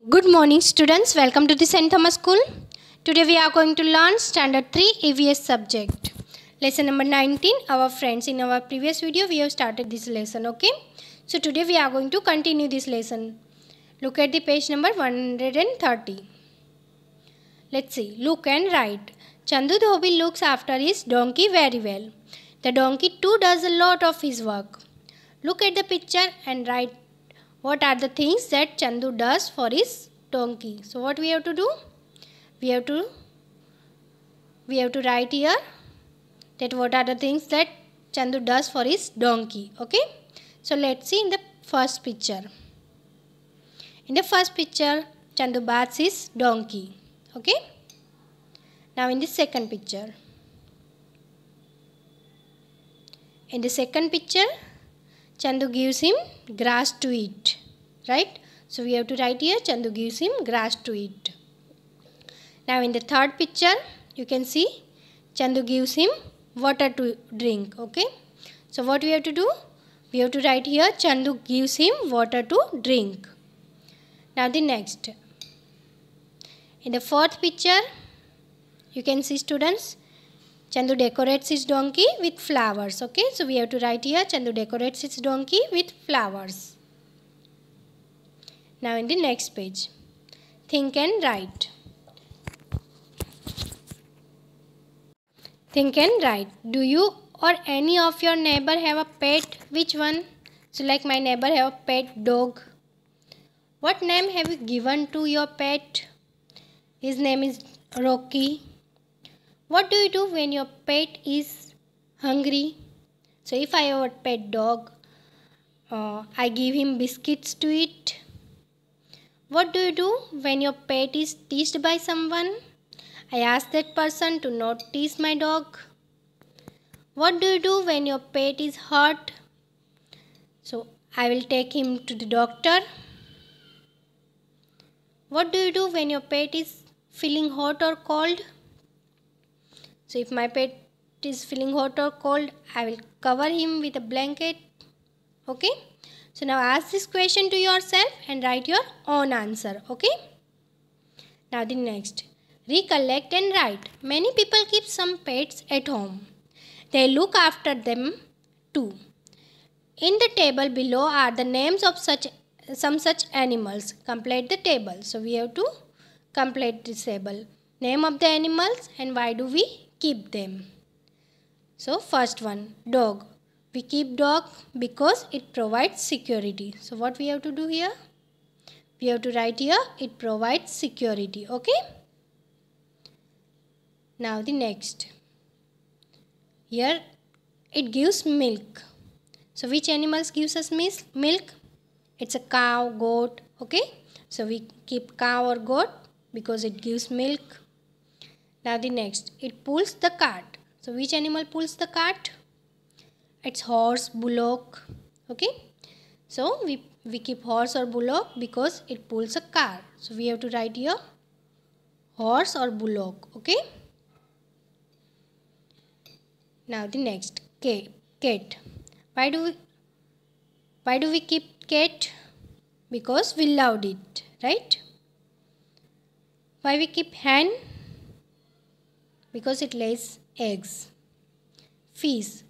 Good morning students, welcome to the St. Thomas School. Today we are going to learn Standard 3 EVS subject. Lesson number 19, our friends. In our previous video we have started this lesson, okay? So today we are going to continue this lesson. Look at the page number 130. Let's see, look and write. Chandu Dhobi looks after his donkey very well. The donkey too does a lot of his work. Look at the picture and write what are the things that Chandu does for his donkey. So what we have to do? We have to write here that what are the things that Chandu does for his donkey. Okay. So let's see in the first picture. In the first picture, Chandu baths his donkey. Okay. Now in the second picture. In the second picture, Chandu gives him grass to eat, right? So we have to write here, Chandu gives him grass to eat. Now in the third picture, you can see Chandu gives him water to drink, okay? So what we have to do? We have to write here, Chandu gives him water to drink. Now the next. In the fourth picture, you can see students, Chandu decorates his donkey with flowers. Okay, so we have to write here, Chandu decorates his donkey with flowers. Now in the next page, think and write. Think and write. Do you or any of your neighbor have a pet? Which one? So like my neighbor have a pet dog. What name have you given to your pet? His name is Rocky. What do you do when your pet is hungry? So if I have a pet dog, I give him biscuits to eat. What do you do when your pet is teased by someone? I ask that person to not tease my dog. What do you do when your pet is hurt? So I will take him to the doctor. What do you do when your pet is feeling hot or cold? So if my pet is feeling hot or cold, I will cover him with a blanket. Okay. So now ask this question to yourself and write your own answer. Okay. Now the next. Recollect and write. Many people keep some pets at home. They look after them too. In the table below are the names of some such animals. Complete the table. So we have to complete this table. Name of the animals and why do we keep them. So first one, dog. We keep dog because it provides security. So what we have to do here? We have to write here, it provides security. Okay. Now the next. Here it gives milk. So which animals gives us milk? It's a cow, goat. Okay. So we keep cow or goat because it gives milk. Now the next, it pulls the cart. So which animal pulls the cart? It's horse, bullock. Okay. So we keep horse or bullock because it pulls a car. So we have to write here horse or bullock. Okay. Now the next, cat. Why do we keep cat? Because we loved it, right? Why we keep hen? Because it lays eggs. Fish.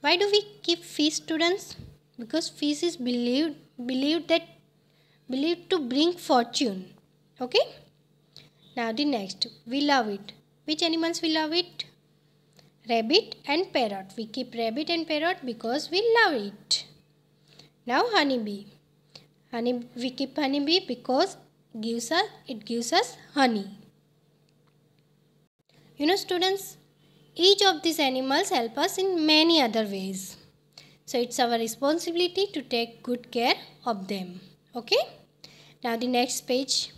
Why do we keep fish, students? Because fish is believed to bring fortune. Okay. Now the next, we love it. Which animals we love it? Rabbit and parrot. We keep rabbit and parrot because we love it. Now honeybee. We keep honeybee because it gives us honey. You know students, each of these animals help us in many other ways. So it's our responsibility to take good care of them. Okay. Now the next page.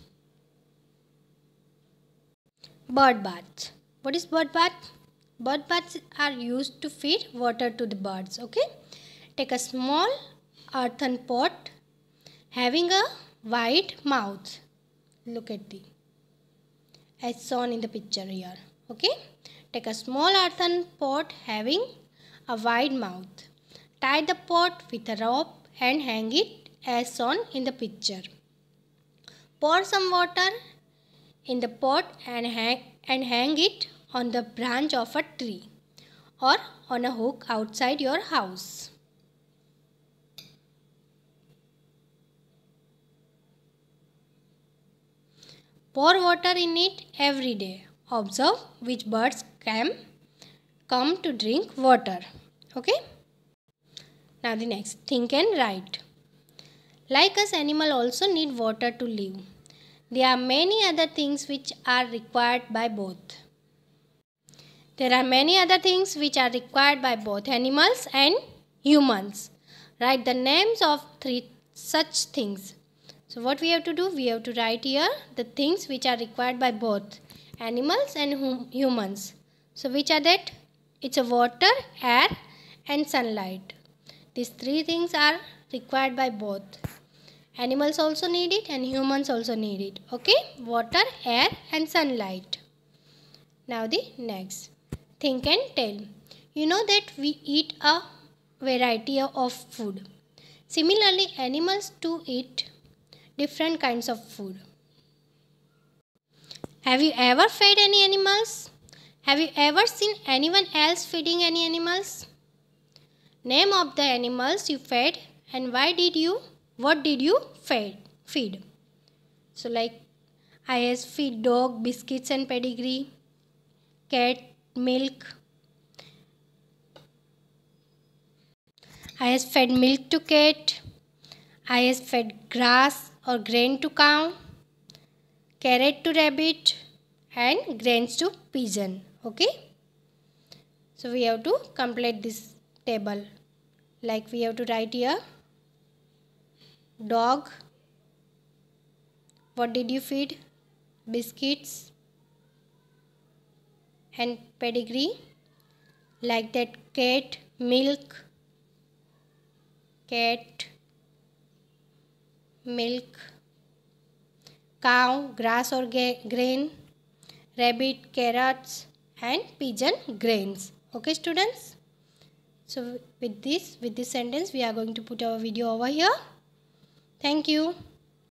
Bird bath. What is bird bath? Bird baths are used to feed water to the birds. Okay. Take a small earthen pot having a wide mouth. Look at as shown in the picture here. Okay. Take a small earthen pot having a wide mouth. Tie the pot with a rope and hang it as shown in the picture. Pour some water in the pot and hang it on the branch of a tree or on a hook outside your house. Pour water in it every day. Observe which birds come to drink water. Okay? Now the next, think and write. Like us, animals also need water to live. There are many other things which are required by both. There are many other things which are required by both animals and humans. Write the names of 3 such things. So what we have to do? We have to write here the things which are required by both animals and humans. So which are that? It's a water, air and sunlight. These 3 things are required by both. Animals also need it and humans also need it. Okay? Water, air and sunlight. Now the next. Think and tell. You know that we eat a variety of food. Similarly, animals too eat different kinds of food. Have you ever fed any animals? Have you ever seen anyone else feeding any animals? Name of the animals you fed and what did you feed? So like I has feed dog biscuits and pedigree, cat milk. I has fed milk to cat. I has fed grass or grain to cow, carrot to rabbit and grains to pigeon. Okay. So we have to complete this table. Like we have to write here dog. What did you feed? Biscuits and pedigree. Like that cat milk. Cat milk, cow grass or grain, rabbit carrots and pigeon grains. Okay students, so with this sentence we are going to put our video over here. Thank you.